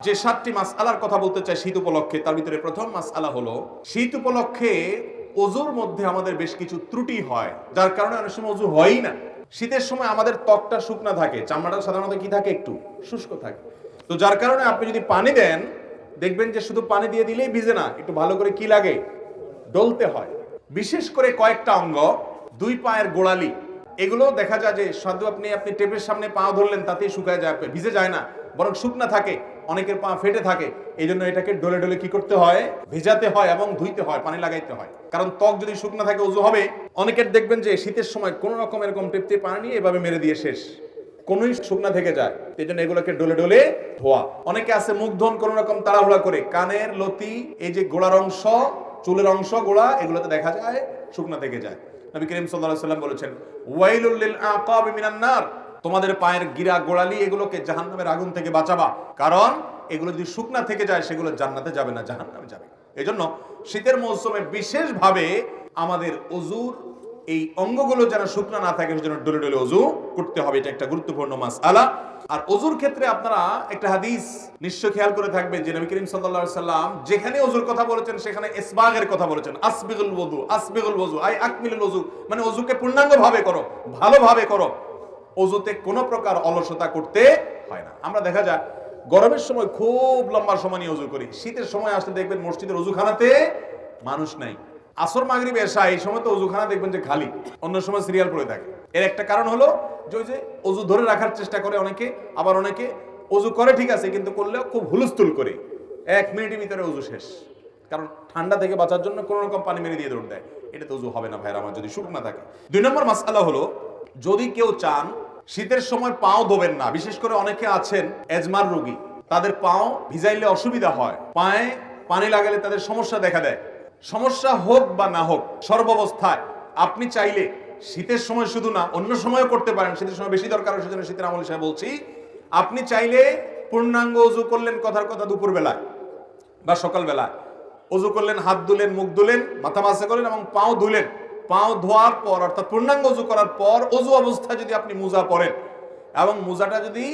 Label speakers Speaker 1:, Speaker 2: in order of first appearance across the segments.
Speaker 1: যে 7টি মাসআলার কথা বলতে চাই শীত উপলক্ষে, তার ভিতরে প্রথম মাসআলা হলো শীত উপলক্ষে ওযুর মধ্যে আমাদের বেশ কিছু ত্রুটি হয়, যার কারণে অনেক সময় ওযু হয়ই না। শীতের সময় আমাদের ত্বকটা শুকনা থাকে, চামড়াটা সাধারণত কি থাকে, একটু শুষ্ক থাকে। তো যার কারণে আপনি যদি পানি দেন, দেখবেন যে শুধু পানি দিয়ে দিলেই ভিজে না, একটু ভালো করে কি লাগে, ডলতে হয়। বিশেষ করে কয়েকটা অঙ্গ, দুই পায়ের গোড়ালি, এগুলো দেখা যায় যে শুধু আপনি টেপের সামনে পা ধরলেন তাতেই শুকায় যায়, ভিজে যায় না, বরং শুকনা থাকে, অনেকের পা ফেটে থাকে। এই জন্য এটাকে ডলে ডলে কি করতে হয়, ভেজাতে হয় এবং ধুইতে হয়, পানি লাগাইতে হয়। কারণ ত্বক যদি শুকনা থাকে ওযু হবে। অনেকের দেখবেন যে শীতের সময় কোন রকম এরকম টেপতে পানি নিয়ে এভাবে মেরে দিয়ে শেষ, কোনই শুকনা থেকে যায়। এই জন্য এগুলোকে ডলে ডলে ধোয়া। অনেকে আছে মুখ ধোন কোন রকম তাড়াহুড়া করে, কানের লতি, এই যে গোড়ার অংশ, চুলের অংশ, গোড়া, এগুলোতে দেখা যায় শুকনা থেকে যায়। নবী করিম সাল্লাল্লাহু আলাইহি ওয়াসাল্লাম বলেছেন, ওয়াইলুল লিল আকাবি মিনান নার, তোমাদের পায়ের গিরা গোড়ালি এগুলোকে জাহান্নামের আগুন থেকে বাঁচাবা, কারণ এগুলো যদি শুকনা থেকে যায় সেগুলো জান্নাতে যাবে না, জাহান্নামে যাবে। এজন্য শীতের মৌসুমে বিশেষভাবে আমাদের ওযুর এই অঙ্গগুলো যেন শুকনা না থাকে সেজন্য ডলে ডলে ওযু করতে হবে। এটা একটা গুরুত্বপূর্ণ মাসআলা। আর ওযুর ক্ষেত্রে আপনারা একটা হাদিস নিশ্চয় খেয়াল করে থাকবেন যে নবী করিম সাল্লাল্লাহু আলাইহি সাল্লাম যেখানে ওযুর কথা বলেছেন সেখানে ইসবাগের কথা বলেছেন। আসবিগুল ওযু, আসবিগুল ওযু আই আকমিলুল ওযু, মানে ওযুকে পূর্ণাঙ্গভাবে করো, ভালোভাবে করো। ওযুতে কোনো প্রকার অলসতা করতে হয় না। আমরা দেখা যায় গরমের সময় খুব লম্বা সময় নিয়ে ওযু করি, শীতের সময় আসলে দেখবেন মসজিদের ওযুখানাতে মানুষ নাই। আসর মাগরিব এশা এই সময় তো ওযুখানা দেখবেন যে খালি, অন্য সময় সিরিয়াল পড়ে থাকে। এর একটা কারণ হলো যে ওই যে ওযু ধরে রাখার চেষ্টা করে অনেকে, আবার অনেকে ওযু করে ঠিক আছে কিন্তু করলেও খুব হুলস্থুল করে, 1 মিনিটের ভিতরে ওযু শেষ। কারণ ঠান্ডা থেকে বাঁচার জন্য কোনো রকম পানি মেরে দিয়ে দৌড় দেয়। এটা তো ওযু হবে না ভাইরা আমার, যদি শুকনা থাকে। 2 নম্বর মাসআলা হলো, যদি কেউ চান শীতের সময় পাও ধোবেন না, বিশেষ করে অনেকে আছেন এজমার রোগী, তাদের পাও ভিজাইলে অসুবিধা হয়, পায়ে পানি লাগালে তাদের সমস্যা দেখা দেয়। সমস্যা হোক বা না হোক, সর্বাবস্থায় আপনি চাইলে শীতের সময় শুধু না অন্য সময়ও করতে পারেন, শীতের সময় বেশি দরকার, সেজন্য শীতের আমল হিসেবে বলছি। আপনি চাইলে পূর্ণাঙ্গ ওযু করলেন, কথার কথা দুপুর বেলায় বা সকাল বেলায় ওযু করলেন, হাত ধুলেন, মুখ ধুলেন, মাথা মাসা করলেন এবং পাও ধুলেন। পাও ধোয়ার পর অর্থাৎ পূর্ণাঙ্গ ওযু করার পর ওযু অবস্থায় যদি আপনি মোজা পরেন এবং মোজাটা যদি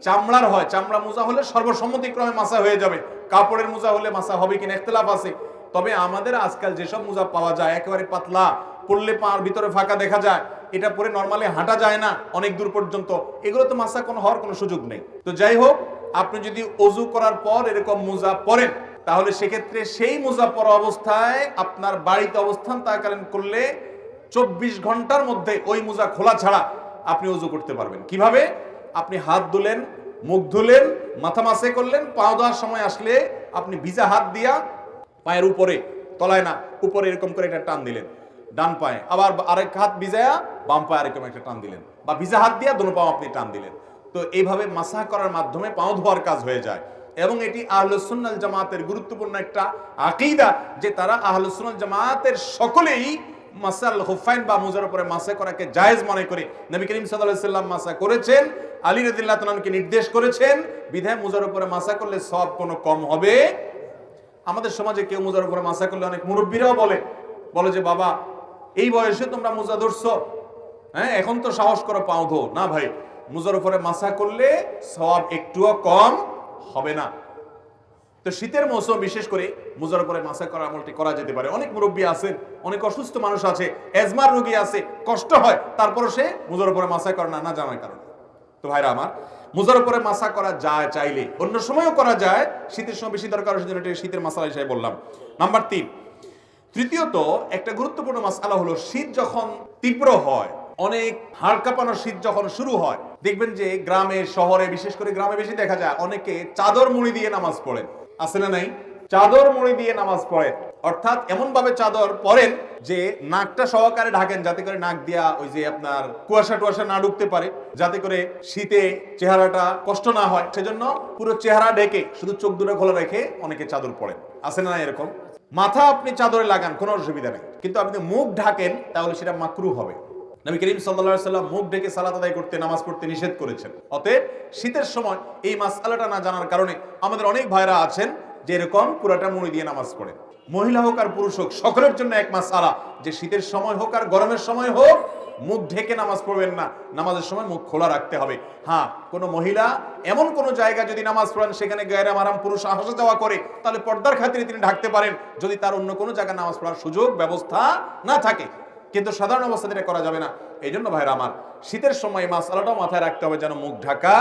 Speaker 1: চামড়ার হয়, চামড়া মোজা হলে সর্বসম্মতিক্রমে মাসা হয়ে যাবে। কাপড়ের মোজা হলে মাসা হবে কিনা ইখতিলাফ আছে। তবে আমাদের আজকাল যেসব মোজা পাওয়া যায় একেবারে পাতলা, পরলে পার ভিতরে ফাঁকা দেখা যায়, এটা পরে নরমালি হাঁটা যায় না অনেক দূর পর্যন্ত, এগুলো তো মাসা হওয়ার কোনো সুযোগ নেই। তো যাই হোক, আপনি যদি ওযু করার পর এরকম মোজা পরেন তাহলে সেক্ষেত্রে সেই মোজা পরা অবস্থায় আপনার বাড়িতে অবস্থান থাকাকালীন করলে 24 ঘন্টার মধ্যে ওই মোজা খোলা ছাড়া আপনি ওযু করতে পারবেন। কিভাবে? আপনি হাত ধুলেন, মুখ ধুলেন, মাথা মাসে করলেন, পাও দেওয়ার সময় আসলে আপনি ভিজা হাত দিয়া পায়ের উপরে, তলায় না, উপরে এরকম করে একটা টান দিলেন ডান পায়ে, আবার আরেক হাত ভিজায়া বাম পায়ে আরেকরকম একটা টান দিলেন, বা ভিজা হাত দিয়া দোনো পাও আপনি টান দিলেন। তো এইভাবে মাসাহ করার মাধ্যমে পাও ধোয়ার কাজ হয়ে যায়। এবং এটি আহলুস সুন্নাহ ওয়াল জামাতের গুরুত্বপূর্ণ একটা আকীদা যে তারা আহলুস সুন্নাহ ওয়াল জামাতের সকলেই মাসাল খুফাইন বা মুজার উপরে মাসাহ করাকে জায়েজ মনে করে। নবী করিম সাল্লাল্লাহু আলাইহি ওয়াসাল্লাম মাসাহ করেছেন, আলী রাদিয়াল্লাহু তাআলা কে নির্দেশ করেছেন, বিধায় মুজার উপরে মাসাহ করলে সওয়াব কোনো কম হবে। আমাদের সমাজে কেউ মুজার উপরে মাসাহ করলে অনেক মুরব্বীরাও বলে যে বাবা এই বয়সে তোমরা মুজা ধরছো, হ্যাঁ এখন তো সাহস করো পাও ধো। না ভাই, মুজার উপরে মাসাহ করলে সওয়াব একটুও কম হবে না। তো শীতের মৌসুম বিশেষ করে মুজার উপরে মাসাহ করার আমলটি করা যেতে পারে। অনেক মুরব্বী আছেন, অনেক অসুস্থ মানুষ আছে, এজমার রোগী আছে, কষ্ট হয়, তারপরও সে মুজার উপরে মাসাহ করে না, না জানার কারণে। তো ভাইরা আমার, মুজার উপরে মাসাহ করা যায় চাইলে, অন্য সময়ও করা যায়, শীতের সময় বেশি দরকার, সেজন্য এটা শীতের মাসালা হিসেবে বললাম। নাম্বার 3, তৃতীয়ত একটা গুরুত্বপূর্ণ মাসআলা হলো, শীত যখন তীব্র হয়, অনেক হাড় কাঁপানো শীত যখন শুরু হয়, দেখবেন যে গ্রামে শহরে, বিশেষ করে গ্রামে বেশি দেখা যায়, অনেকে চাদর মুড়ি দিয়ে নামাজ পড়েন, আছে না নাই? চাদর মুড়ি দিয়ে নামাজ পড়েন, অর্থাৎ এমন ভাবে চাদর পরেন যে নাকটা সহকারে ঢাকেন, যাতে করে নাক দিয়া ওই যে আপনার কুয়াশা টুয়াশা না ঢুকতে পারে, যাতে করে শীতে চেহারাটা কষ্ট না হয়। সেজন্য পুরো চেহারা ঢেকে শুধু চোখ দুটো খোলা রেখে অনেকে চাদর পরেন, আছে না এরকম? মাথা আপনি চাদরে লাগান, কোনো অসুবিধা নেই, কিন্তু আপনি মুখ ঢাকেন তাহলে সেটা মাকরুহ হবে। নবী করিম সাল্লাল্লাহু আলাইহি ওয়াসাল্লাম মুখ ঢেকে সালাত আদায় করতে, নামাজ পড়তে নিষেধ করেছেন। অতএব শীতের সময় এই মাসআলাটা না জানার কারণে আমাদের অনেক ভাইরা আছেন যে এরকম পুরাটা মুড়ি দিয়ে নামাজ পড়ে। মহিলা হোক আর পুরুষ হোক, সকলের জন্য এক মাসআলা যে শীতের সময় হোক আর গরমের সময় হোক, মুখ ঢেকে নামাজ পড়বেন না, নামাজের সময় মুখ খোলা রাখতে হবে। হ্যাঁ, কোনো মহিলা এমন কোনো জায়গা যদি নামাজ পড়েন সেখানে গায়রে মাহরাম পুরুষ আসা যাওয়া করে, তাহলে পর্দার খাতিরে তিনি ঢাকতে পারেন, যদি তার অন্য কোনো জায়গায় নামাজ পড়ার সুযোগ ব্যবস্থা না থাকে। কিন্তু সাধারণ অবস্থাতে এটা করা যাবে না। এই জন্য ভাইরা আমার, শীতের সময় মাসআলাটাও মাথায় রাখতে হবে যেন মুখ ঢাকা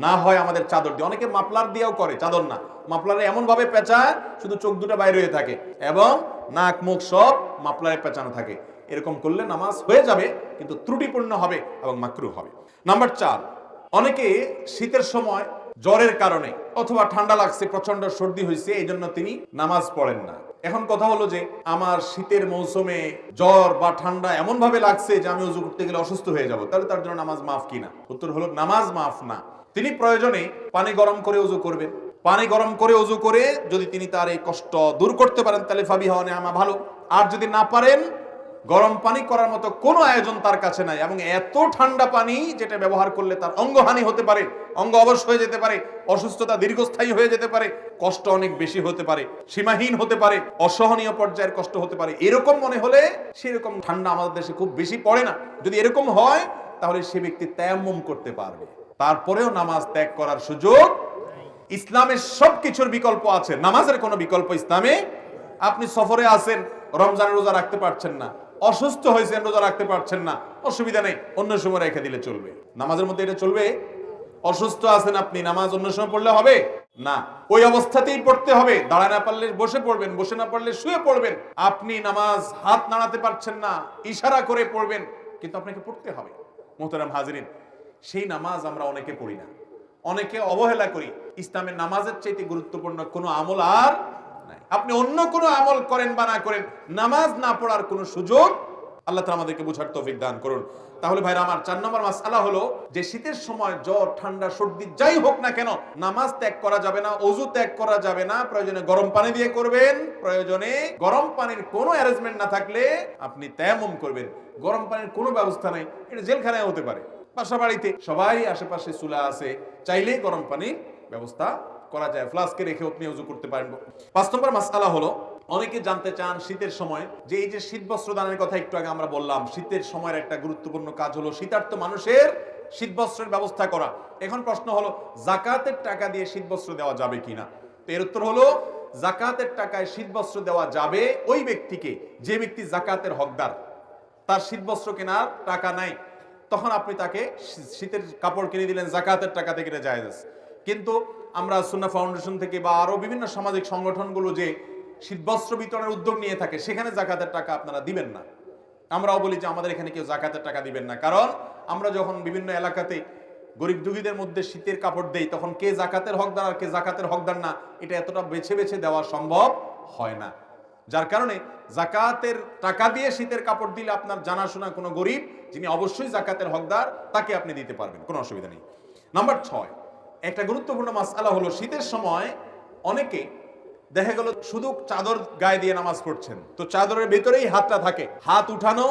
Speaker 1: না হয় আমাদের চাদর দিয়ে। অনেকে মাফলার দিয়েও করে, চাদর না, মাফলারে এমন ভাবে পেঁচায় শুধু চোখ দুটো বাইরে হয়ে থাকে এবং নাক মুখ সব মাফলারে পেঁচানো থাকে। এরকম করলে নামাজ হয়ে যাবে কিন্তু ত্রুটিপূর্ণ হবে এবং মাকরুহ হবে। নাম্বার 4, অনেকে শীতের সময় জ্বরের কারণে অথবা ঠান্ডা লাগছে, প্রচন্ড সর্দি হয়েছে, এই জন্য তিনি নামাজ পড়েন না। এখন কথা হলো যে আমার শীতের মৌসুমে জ্বর বা ঠান্ডা এমন ভাবে লাগছে যে আমি ওযু করতে গেলে অসুস্থ হয়ে যাব, তাহলে তার জন্য নামাজ মাফ কিনা? উত্তর হলো নামাজ মাফ না। তিনি প্রয়োজনে পানি গরম করে ওযু করবেন। পানি গরম করে ওযু করে যদি তিনি তার এই কষ্ট দূর করতে পারেন তাহলে ফাবিহা ওয়া নি'মা, ভালো। আর যদি না পারেন, গরম পানি করার মতো কোনো আয়োজন তার কাছে নাই এবং এত ঠান্ডা পানি যেটা ব্যবহার করলে তার অঙ্গহানি হতে পারে, অঙ্গ অবশ হয়ে যেতে পারে, অসুস্থতা দীর্ঘস্থায়ী হয়ে যেতে পারে, কষ্ট অনেক বেশি হতে পারে, সীমাহীন হতে পারে, অসহনীয় পর্যায়ের কষ্ট হতে পারে, এরকম মনে হলে, সেরকম ঠান্ডা আমাদের দেশে খুব বেশি পড়ে না, যদি এরকম হয় তাহলে সে ব্যক্তি তায়াম্মুম করতে পারবে। তারপরেও নামাজ ত্যাগ করার সুযোগ। ইসলামের সবকিছুর বিকল্প আছে, নামাজের কোনো বিকল্প ইসলামে। আপনি সফরে আছেন, রমজানের রোজা রাখতে পারছেন না, অসুস্থ হয়েছেন, রোজা রাখতে পারছেন না, অসুবিধা নেই, অন্য সময় রেখে দিলে চলবে। নামাজের মধ্যে এটা চলবে? অসুস্থ আছেন আপনি, নামাজ অন্য সময় পড়লে হবে না, ওই অবস্থাতেই পড়তে হবে। দাঁড়ায় না পারলে বসে পড়বেন, বসে না পারলে শুয়ে পড়বেন। আপনি নামাজ হাত নাড়াতে পারছেন না, ইশারা করে পড়বেন, কিন্তু আপনাকে পড়তে হবে। মোহতারাম হাজিরিন, সেই নামাজ আমরা অনেকে পড়ি না, অনেকে অবহেলা করি। ইসলামের নামাজের চাইতে গুরুত্বপূর্ণ কোনো আমল আর নাই। আপনি অন্য কোনো আমল করেন বা না করেন, নামাজ না পড়ার কোনো সুযোগ আল্লাহ তাআলা আমাদেরকে বুঝার তৌফিক দান করুন। তাহলে ভাইরা আমার, 4 নম্বর মাসআলা হলো যে শীতের সময় জ্বর ঠান্ডা সর্দি যাই হোক না কেন, নামাজ ত্যাগ করা যাবে না, ওযু ত্যাগ করা যাবে না। প্রয়োজনে গরম পানি দিয়ে করবেন, প্রয়োজনে গরম পানির কোনো অ্যারেঞ্জমেন্ট না থাকলে আপনি তায়াম্মুম করবেন। গরম পানির কোনো ব্যবস্থা নাই, এটা জেলখানায় হতে পারে, বাসা বাড়িতে সবাই আশেপাশে চুলা আছে, চাইলেই গরম পানির ব্যবস্থা করা যায়, ফ্লাস্কে রেখে আপনি ওযু করতে পারেন। 5 নম্বর মাসআলা হলো, অনেকে জানতে চান শীতের সময় যে এই যে শীত বস্ত্র দানের কথা একটু আগে আমরা বললাম, শীতের সময়ের একটা গুরুত্বপূর্ণ কাজ হলো শীতার্ত মানুষের শীত বস্ত্রের ব্যবস্থা করা। এখন প্রশ্ন হলো, যাকাতের টাকা দিয়ে শীত বস্ত্র দেওয়া যাবে কিনা? তো এর উত্তর হলো, যাকাতের টাকায় শীত বস্ত্র দেওয়া যাবে ওই ব্যক্তিকে যে ব্যক্তি যাকাতের হকদার, তার শীত বস্ত্র কেনার টাকা নাই, তখন আপনি তাকে শীতের কাপড় কিনে দিলেন, যাকাতের টাকা থেকে এটা জায়েজ আছে। কিন্তু আমরা সুন্নাহ ফাউন্ডেশন থেকে বা আরো বিভিন্ন সামাজিক সংগঠনগুলো যে শীতবস্ত্র বিতরণের উদ্যোগ নিয়ে থাকে, সেখানে যাকাতের টাকা আপনারা দিবেন না। আমরাও বলি যে আমাদের এখানে কেউ যাকাতের টাকা দিবেন না, কারণ আমরা যখন বিভিন্ন এলাকাতে গরিব দুঃখীদের মধ্যে শীতের কাপড় দেই, তখন কে যাকাতের হকদার আর কে যাকাতের হকদার না, এটা এতটা বেছে বেছে দেওয়া সম্ভব হয় না। যার কারণে যাকাতের টাকা দিয়ে শীতের কাপড় দিলে আপনার জানাশোনা কোনো গরিব যিনি অবশ্যই যাকাতের হকদার, তাকে আপনি দিতে পারবেন, কোনো অসুবিধা নেই। নাম্বার 6, একটা গুরুত্বপূর্ণ মাসআলা হলো, শীতের সময় অনেকে দেখা গেল শুধু চাদর গায়ে দিয়ে নামাজ পড়ছেন, তো চাদরের ভেতরেই হাতটা থাকে, হাত উঠানো,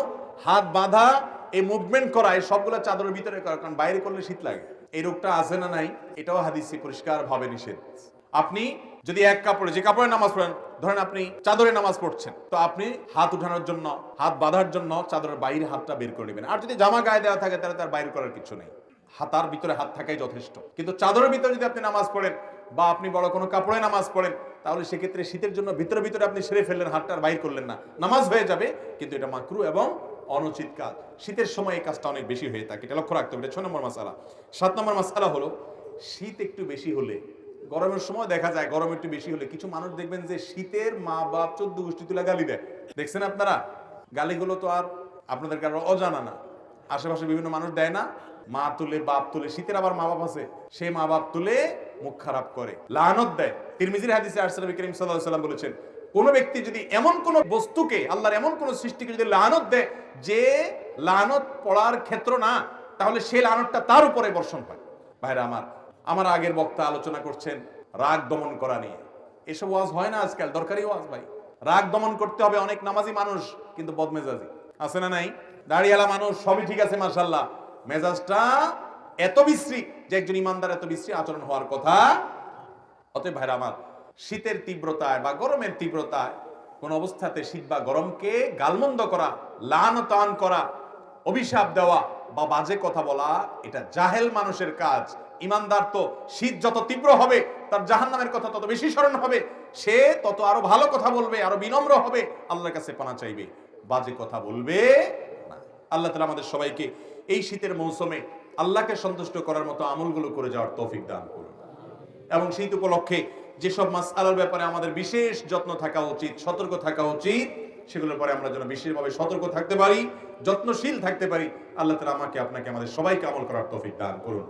Speaker 1: হাত বাঁধা, এই মুভমেন্ট করা, এই সবগুলো চাদরের ভিতরে করা, কারণ বাইরে করলে শীত লাগে। এই রোগটা আছে না নাই, এটাও হাদিসে পরিষ্কার ভাবে নিষেধ। আপনি যদি এক কাপড়ে, যে কাপড়ে নামাজ পড়েন, ধরেন আপনি চাদরে নামাজ পড়ছেন, তো আপনি হাত উঠানোর জন্য, হাত বাঁধার জন্য চাদরের বাইরে হাতটা বের করে নেবেন। আর যদি জামা গায়ে দেওয়া থাকে তাহলে তার বাইরে করার কিছু নেই, হাতার ভিতরে হাত থাকাই যথেষ্ট। কিন্তু চাদরের ভিতরে যদি আপনি নামাজ পড়েন বা আপনি বড় কোনো কাপড়ে নামাজ পড়েন, তাহলে সেক্ষেত্রে শীতের জন্য ভিতরে ভিতরে আপনি সেরে ফেললেন, হাতটা বাইর করলেন না, নামাজ হয়ে যাবে, কিন্তু এটা মাকরুহ এবং অনুচিত কাজ। শীতের সময় এই কাজটা অনেক বেশি হয়ে থাকে, এটা লক্ষ্য রাখতে হবে। 6 নম্বর মাসআলা। 7 নম্বর মাসআলা হলো, শীত একটু বেশি হলে, গরমের সময় দেখা যায় গরম একটু বেশি হলে কিছু মানুষ দেখবেন যে শীতের মা বাপ 14 গোষ্ঠী তুলে গালি দেয়। দেখছেন আপনারা? গালিগুলো তো আর আপনাদের কারো অজানা না, আশেপাশে বিভিন্ন মানুষ দেয় না, মা তুলে বাপ তুলে, শীতের আবার মা বাপ আছে, সেই মা বাপ তুলে মুখ খারাপ করে, লানত দেয়। তিরমিজির হাদিসে নবী করিম সাল্লাল্লাহু আলাইহি ওয়াসাল্লাম বলেছেন, কোন ব্যক্তি যদি এমন কোন বস্তুকে, আল্লাহর এমন কোন সৃষ্টিকে যদি লানত দেয় যে লানত পড়ার ক্ষেত্র না, তাহলে সেই লানতটা তার উপরে বর্ষণ হয়। ভাইরা আমার আগের বক্তা আলোচনা করছেন রাগ দমন করা নিয়ে। এসব ওয়াজ হয় না আজকাল, দরকারি ওয়াজ ভাই। রাগ দমন করতে হবে। অনেক নামাজি মানুষ কিন্তু বদমেজাজি আছে না নাই? দাড়িওয়ালা মানুষ সবই ঠিক আছে মাশাআল্লাহ, মেজাজটা এত বিশ্রী যে একজন ইমানদার এত বিশ্রী আচরণ হওয়ার কথা। অতএব ভাইরা আমার, শীতের তীব্রতায় বা গরমের তীব্রতায় কোন অবস্থাতে শীত বা গরমকে গালমন্দ করা, লানতান করা, অভিশাপ দেওয়া বা বাজে কথা বলা এটা জাহেল মানুষের কাজ। ইমানদার তো শীত যত তীব্র হবে তার জাহান্নামের কথা তত বেশি স্মরণ হবে, সে তত আরো ভালো কথা বলবে, আরো বিনম্র হবে, আল্লাহর কাছে পানা চাইবে, বাজে কথা বলবে না। আল্লাহ তাআলা আমাদের সবাইকে এই শীতের মৌসুমে আল্লাহকে সন্তুষ্ট করার মতো আমলগুলো করে যাওয়ার তৌফিক দান করুন। এবং শীত উপলক্ষে যেসব মাসআলার ব্যাপারে আমাদের বিশেষ যত্ন থাকা উচিত, সতর্ক থাকা উচিত, সেগুলোর পরে আমরা যেন বিশেষভাবে সতর্ক থাকতে পারি, যত্নশীল থাকতে পারি। আল্লাহ তাআলা আমাকে, আপনাকে, আমাদের সবাইকে আমল করার তৌফিক দান করুন।